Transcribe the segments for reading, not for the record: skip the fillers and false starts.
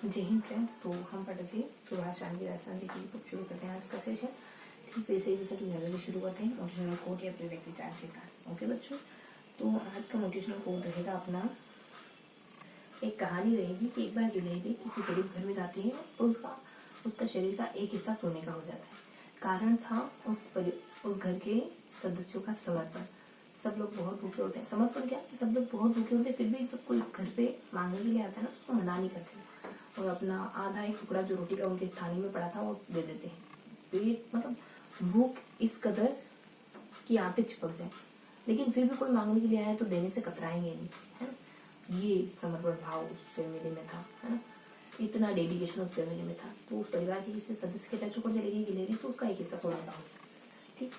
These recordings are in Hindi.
जय हिंद फ्रेंड्स। तो हम पढ़ रहे थे सुभाष चंद्र राजस्थान जी की बुक। शुरू करते हैं आज का सेशन। ठीक वैसे ही जैसा कि जल्दी शुरू करते हैं मोटिवेशनल कोट या प्रेरक विचार के साथ। ओके बच्चों, तो आज का मोटिवेशनल कोट रहेगा अपना, एक कहानी रहेगी कि एक बार गिलहरी किसी गरीब घर में जाती है तो उसका शरीर का एक हिस्सा सोने का हो जाता है। कारण था उस घर के सदस्यों का समर्पण। सब लोग बहुत भूखे होते हैं। समर्पण क्या कि सब लोग बहुत भूखे होते हैं, फिर भी जब कोई घर पे मांगने के लिए आता है ना तो उसको मना नहीं करते और अपना आधा एक टुकड़ा जो रोटी का उनके थाली में पड़ा था वो दे देते हैं। पेट मतलब भूख इस कदर कि आंतें चिपक जाए, लेकिन फिर भी कोई मांगने के लिए आए तो देने से कतराएंगे नहीं, है ना। ये समर्पण भाव उस फैमिली में था, है ना। इतना डेडिकेशन उस फैमिली में था। तो उस परिवार के किसी सदस्य के पैसों पर चलेगी गिलहरी तो उसका एक हिस्सा सोने का हो। ठीक।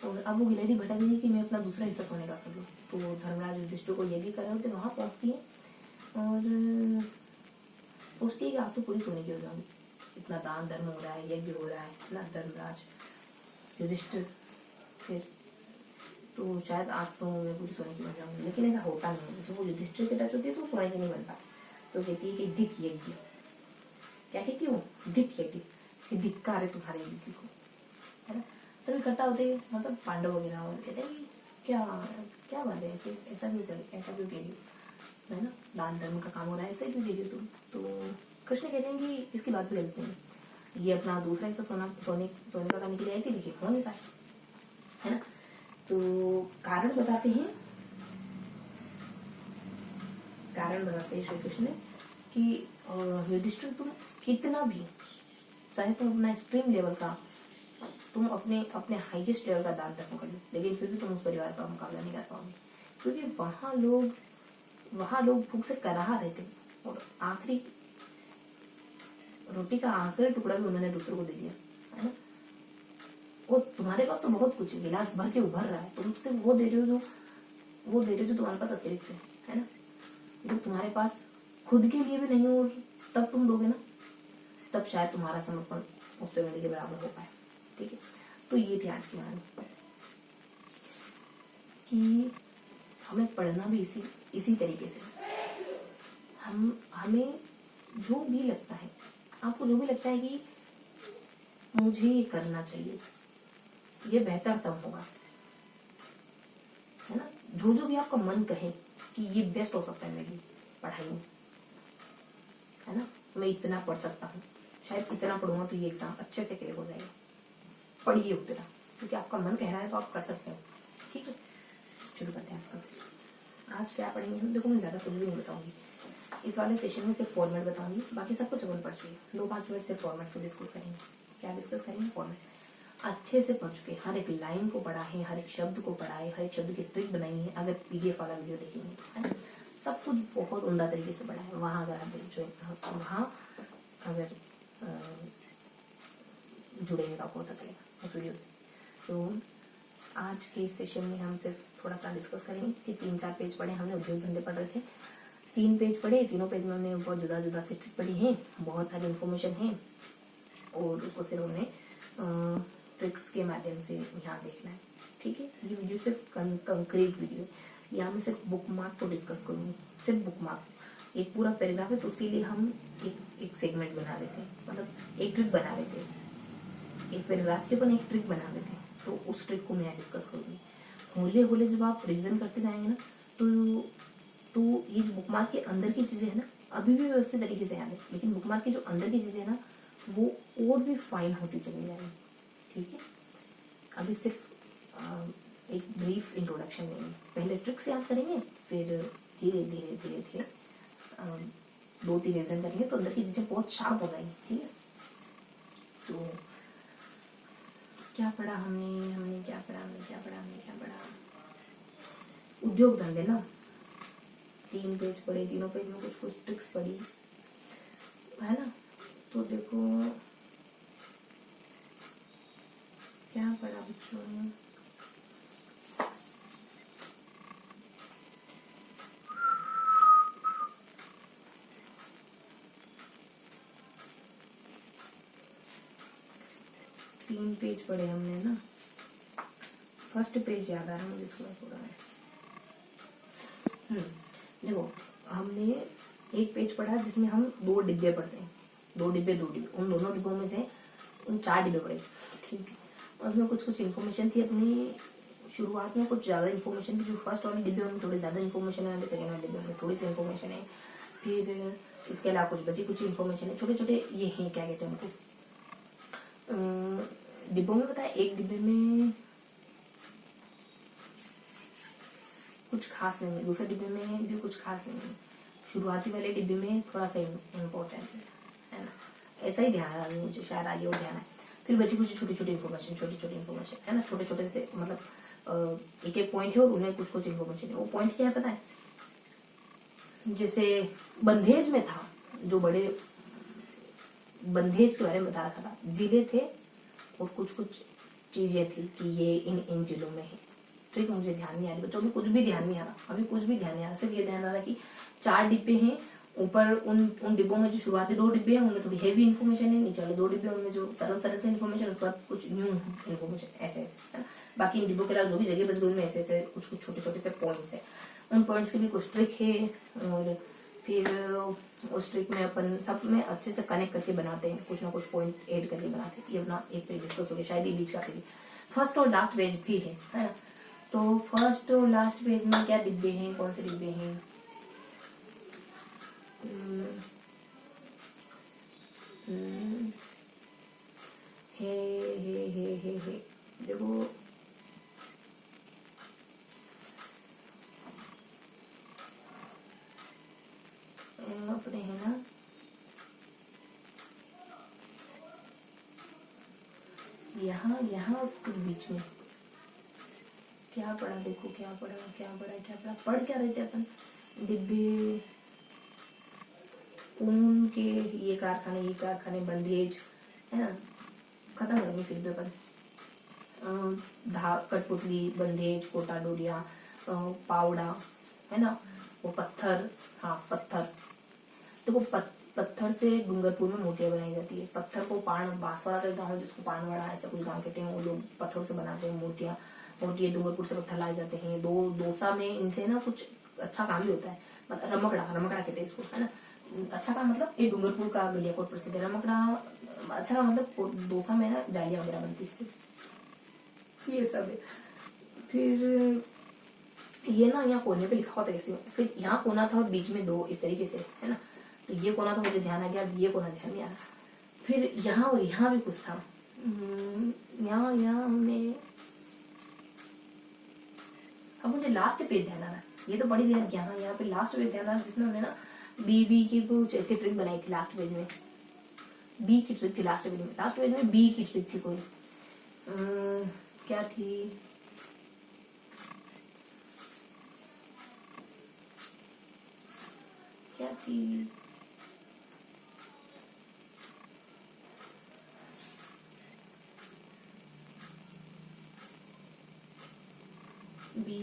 और अब वो गिलहरी भटक गई कि मैं अपना दूसरा हिस्सा सोने का कर लूँ। तो धर्मराज युधिष्ठिर को यज्ञ कर रहे होते, वहां पहुंचती है और सोचती है कि आज तो पूरी सोने की हो जाऊंगी। इतना दान धर्म हो रहा है, यज्ञ हो रहा है ना, धर्मराज युधिष्ठिर फिर तो शायद आज तो मैं पूरी सोने की बन जाऊंगी। लेकिन ऐसा होता नहीं है। जब वो युधिष्ठिर के टच होती है तो सोने की नहीं बन पाती। तो कहती है कि धिक यज्ञ, क्या कहती है वो, धिक यज्ञ, कि धिक्कार है तुम्हारे यज्ञ को, है ना। सब इकट्ठा होते हैं, मतलब पांडव वगैरह, और कहते हैं क्या क्या बात है, ऐसे ऐसा क्यों कह रही हो, है ना, दान धर्म का काम हो रहा है, ऐसे क्यों कह रही हो तुम। तो कृष्ण कहते हैं कि इसकी बात भी गलत नहीं है। ये अपना दूसरा हिस्सा सोने का करने के लिए आई थी, लेकिन हो नहीं पाया, है ना। तो कारण बताते हैं श्री कृष्ण कि युधिष्ठिर तुम कितना भी चाहे तुम अपना एक्सट्रीम लेवल का, तुम अपने हाईएस्ट लेवल का दान धर्म कर लो, लेकिन फिर भी तुम उस परिवार का मुकाबला नहीं कर पाओगे, क्योंकि वहां लोग भूख से कराह रहे थे और आखिरी रोटी का आखिरी टुकड़ा भी उन्होंने दूसरों को दे दिया, है ना। और तुम्हारे पास तो बहुत कुछ है, गिलास भर के उभर रहा है, तुम सिर्फ वो दे रहे हो जो तुम्हारे पास अतिरिक्त है ना। जब तुम्हारे पास खुद के लिए भी नहीं हो तब तुम दोगे ना, तब शायद तुम्हारा समर्पण उस फैमिली के बराबर हो पाए। ठीक है, तो ये थी आज की कहानी कि हमें पढ़ना भी इसी तरीके से। हमें जो भी लगता है, आपको जो भी लगता है कि मुझे ये करना चाहिए, ये बेहतर तब होगा, है ना। जो भी आपका मन कहे कि ये बेस्ट हो सकता है मेरी पढ़ाई में, है ना, मैं इतना पढ़ सकता हूँ, शायद इतना पढ़ूंगा तो ये एग्जाम अच्छे से क्लियर हो जाएगा, पढ़िए उतना, क्योंकि आपका मन कह रहा है तो आप कर सकते हो। ठीक है, शुरू करते हैं आज का सेशन। आज क्या पढ़ेंगे हम, देखो मैं ज्यादा कुछ भी नहीं बताऊंगी इस वाले सेशन में, सिर्फ फॉर्मेट बताऊंगी, बाकी सब कुछ अपन पढ़ चुके। 2-5 मिनट से फॉर्मेट को डिस्कस करेंगे। क्या डिस्कस करेंगे, फॉर्मेट अच्छे से पढ़ चुके, हर एक लाइन को पढ़ा है, हर एक शब्द को पढ़ा है, हर एक शब्द की ट्रिक बनाई है। अगर पीडीएफ वाला वीडियो देखेंगे, है ना, सब कुछ बहुत उम्दा तरीके से पढ़ा है। वहां अगर आप वहाँ अगर जुड़ेंगे तो आपको पता चलेगा उस वीडियो से। तो आज के सेशन में हम सिर्फ थोड़ा सा डिस्कस करेंगे कि 3-4 पेज पढ़े हमने, उद्योग धंधे पढ़ रहे थे, 3 पेज पढ़े, तीनों पेज में हमने बहुत जुदा जुदा से ट्रिक पढ़ी है, बहुत सारी इन्फॉर्मेशन है और उसको सिर्फ हमने ट्रिक्स के माध्यम से यहाँ देखना है। ठीक है, ये वीडियो सिर्फ कंक्रीट वीडियो है। यहाँ मैं सिर्फ बुक मार्क को डिस्कस करूंगी, सिर्फ बुक मार्क। एक पूरा पैराग्राफ है तो उसके लिए हम एक सेगमेंट बना लेते हैं, मतलब एक ट्रिक बना लेते हैं, एक पैराग्राफ के ऊपर एक ट्रिक बना लेते हैं, तो उस ट्रिक को मैं डिस्कस करूंगी। होले होले जब आप रिविजन करते जाएंगे ना तो ये जो बुक मार्क के अंदर की चीजें है ना, अभी भी व्यवस्थित तरीके से याद है, लेकिन बुक मार्क की जो अंदर की चीजें है ना वो और भी फाइन होती चली जाएगी। ठीक है, अभी सिर्फ एक ब्रीफ इंट्रोडक्शन देंगे, पहले ट्रिक्स याद करेंगे, फिर धीरे धीरे धीरे धीरे 2-3 रिविजन करेंगे तो अंदर की चीजें बहुत शार्प हो जाएंगी। ठीक है, तो क्या पढ़ा हमने क्या पढ़ा उद्योग धंधे ना, 3 पेज पढ़े, तीनों पेज में कुछ कुछ ट्रिक्स पढ़ी, है ना। तो देखो क्या पढ़ा बच्चों ने, तीन पेज पढ़े हमने ना। फर्स्ट पेज याद आ रहा है मुझे थोड़ा थोड़ा है। देखो हमने एक पेज पढ़ा जिसमें हम 2 डिब्बे पढ़ते हैं, 2 डिब्बे उन दोनों डिब्बों में से उन 4 डिब्बे पढ़े। ठीक है, उसमें कुछ इन्फॉर्मेशन थी अपनी। शुरुआत में कुछ ज्यादा इन्फॉर्मेशन थी, जो फर्स्ट वाले डिब्बे में थोड़ी ज्यादा इन्फॉर्मेशन है, सेकंड वाले डिब्बे में थोड़ी सी इन्फॉर्मेशन है। फिर इसके अलावा कुछ बची कुछ इन्फॉर्मेशन है, छोटे छोटे ये हैं, क्या कहते हैं उनको, डिब्बों में बताया। एक डिब्बे में कुछ खास नहीं है, दूसरे डिब्बे में भी कुछ खास नहीं है, शुरुआती वाले डिब्बे में थोड़ा सा इम्पोर्टेंट है ना, ऐसा ही ध्यान है मुझे, शायद आगे वो ध्यान है। फिर बची कुछ छोटी छोटी इन्फॉर्मेशन है ना, छोटे छोटे से मतलब एक एक पॉइंट है और उन्हें कुछ कुछ इन्फॉर्मेशन है। वो पॉइंट क्या है पता है, जैसे बंधेज में था, जो बड़े बंधेज के बारे में बता रखा था, जिले थे और कुछ कुछ चीजें थी कि ये इन जिलों में है। ठीक है, मुझे ध्यान नहीं आ रही बच्चों, अभी कुछ भी ध्यान नहीं आ रहा, सिर्फ ये ध्यान आ रहा कि 4 डिब्बे हैं। ऊपर उन डिब्बों में जो शुरुआती 2 डिब्बे हैं उनमें थोड़ी हेवी इन्फॉर्मेशन है, नीचे वाले 2 डिब्बे उनमें जो सरल तरह से इन्फॉर्मेशन, उसके बाद कुछ न्यू इन्फॉर्मेशन, ऐसे है ना। बाकी इन डिब्बों के अलावा जो भी जगह बच गई उनमें ऐसे कुछ कुछ छोटे छोटे से पॉइंट्स है। उन पॉइंट्स के भी कुछ ट्रिक है, और फिर उस ट्रिक में अपन सब में अच्छे से कनेक्ट करके बनाते हैं, कुछ ना कुछ पॉइंट ऐड करके बनाते हैं। ये अपना एक पेज डिस्कस हो गया, शायद ये बीच का पेज, फर्स्ट और लास्ट पेज भी है ना। तो फर्स्ट और लास्ट पेज में क्या डिब्बे हैं, कौन से डिब्बे हैं, हे देखो, अपने है ना, यहाँ कुछ बीच में क्या पढ़ा, देखो क्या पढ़ा, पढ़ क्या रहे थे अपन, डिब्बे, ऊन के ये कारखाने बंदेज है ना, खत्म करेंगे फिर भी अपन। कठपुतली, बंदेज, कोटा डोरिया, पावड़ा है ना, वो पत्थर, हाँ पत्थर, देखो पत्थर से डूंगरपुर में मूर्तियां बनाई जाती है। पत्थर को बांसवाड़ा का गाँव, जिसको पानवाड़ा ऐसा कुछ गाँव कहते हैं, वो लोग पत्थरों से बनाते हैं मूर्तियां, और ये डूंगरपुर से पत्थर लाए जाते हैं। दोसा में इनसे ना कुछ अच्छा काम भी होता है, मतलब रमकड़ा कहते हैं इसको, है ना। अच्छा काम मतलब ये डूंगरपुर का गलियाकोट प्रसिद्ध है। रमकड़ा अच्छा काम मतलब दोसा में ना जालियां वगैरह बनती इससे, ये सब है। फिर ये ना यहाँ कोने पे लिखा हुआ था किसी में, फिर यहाँ कोना था और बीच में 2 इस तरीके से, है ना। तो ये कोना तो मुझे ध्यान आ गया, ये कोना ध्यान नहीं आ रहा। फिर यहाँ और यहाँ भी कुछ था, यहाँ में, अब मुझे लास्ट पेज ध्यान आ रहा है, ये तो बड़ी ध्यान, यहाँ पे लास्ट पेज ध्यान आ रहा है, जिसमें हमने ना बी की कुछ ऐसी ट्रिक बनाई थी लास्ट पेज में, बी की ट्रिक थी लास्ट पेज में बी की ट्रिक थी कोई, क्या थी, बी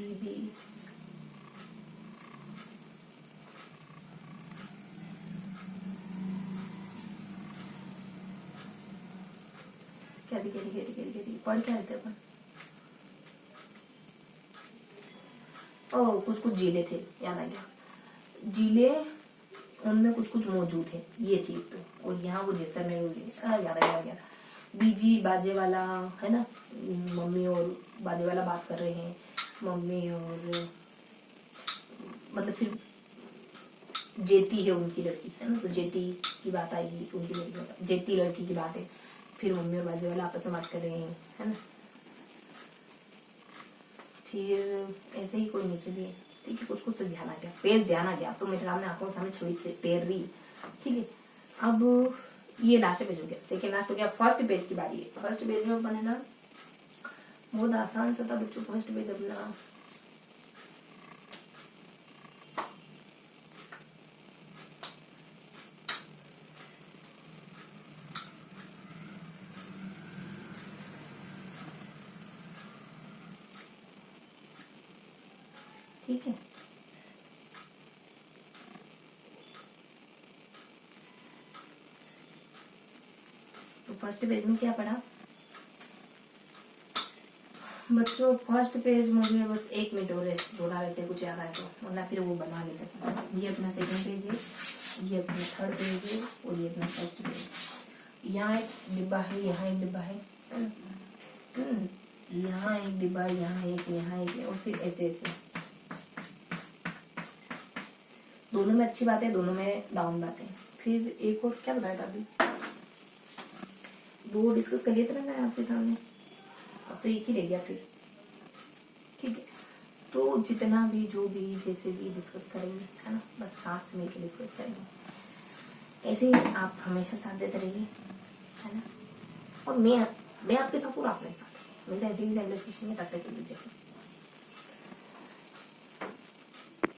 क्या थी पढ़ क्या रहते अपन, कुछ जिले थे, याद आ गया, जिले उनमें कुछ मौजूद है, ये थी तो। और यहाँ वो जैसलमेर, याद आ गया, बीजी बाजे वाला है ना, मम्मी और बाजे वाला बात कर रहे हैं, मम्मी और मतलब फिर जेती है उनकी लड़की, है ना, तो जेती की बात आएगी, उनकी लड़की जेती लड़की की बात है, फिर मम्मी और बाजे वाला आपस में बात कर रहे हैं, है ना। फिर ऐसे ही कोई नीचे भी है, ठीक है, कुछ तो ध्यान आ गया, पेज ध्यान आ गया, तो मेरे सामने आंखों के सामने छवि तैर रही, ठीक है। अब ये लास्ट पेज हो गया, सेकेंड लास्ट हो गया, फर्स्ट पेज की बारी है। फर्स्ट पेज में अपन है ना, बहुत आसान सा था बच्चों, फर्स्ट पेज अपना ठीक है। तो फर्स्ट पेज में क्या पढ़ा, बच्चों फर्स्ट पेज मुझे बस 1 मिनट और जोड़ा लेते कुछ याद आए तो, वरना फिर वो बना लेते। ये अपना सेकंड पेज है, ये अपना थर्ड पेज है और ये अपना फर्स्ट पेज। यहाँ एक डिब्बा है, यहाँ एक डिब्बा है, यहाँ एक डिब्बा, यहाँ एक और फिर ऐसे ऐसे। दोनों में अच्छी बात है, दोनों में डाउन बात है। फिर एक और क्या बताया था अभी, 2 डिस्कस कर लिए थे ना मैंने आपके सामने, अब तो एक ही रह गया फिर। ठीक है, तो जितना भी जो भी जैसे भी डिस्कस करेंगे है ना, बस साथ में डिस्कस करेंगे। ऐसे ही आप हमेशा साथ देते रहिए है ना, और मैं आपके साथ पूरा अपने साथ। मेरा ऐसे ही सेलिब्रेशन है, तब तक के लिए।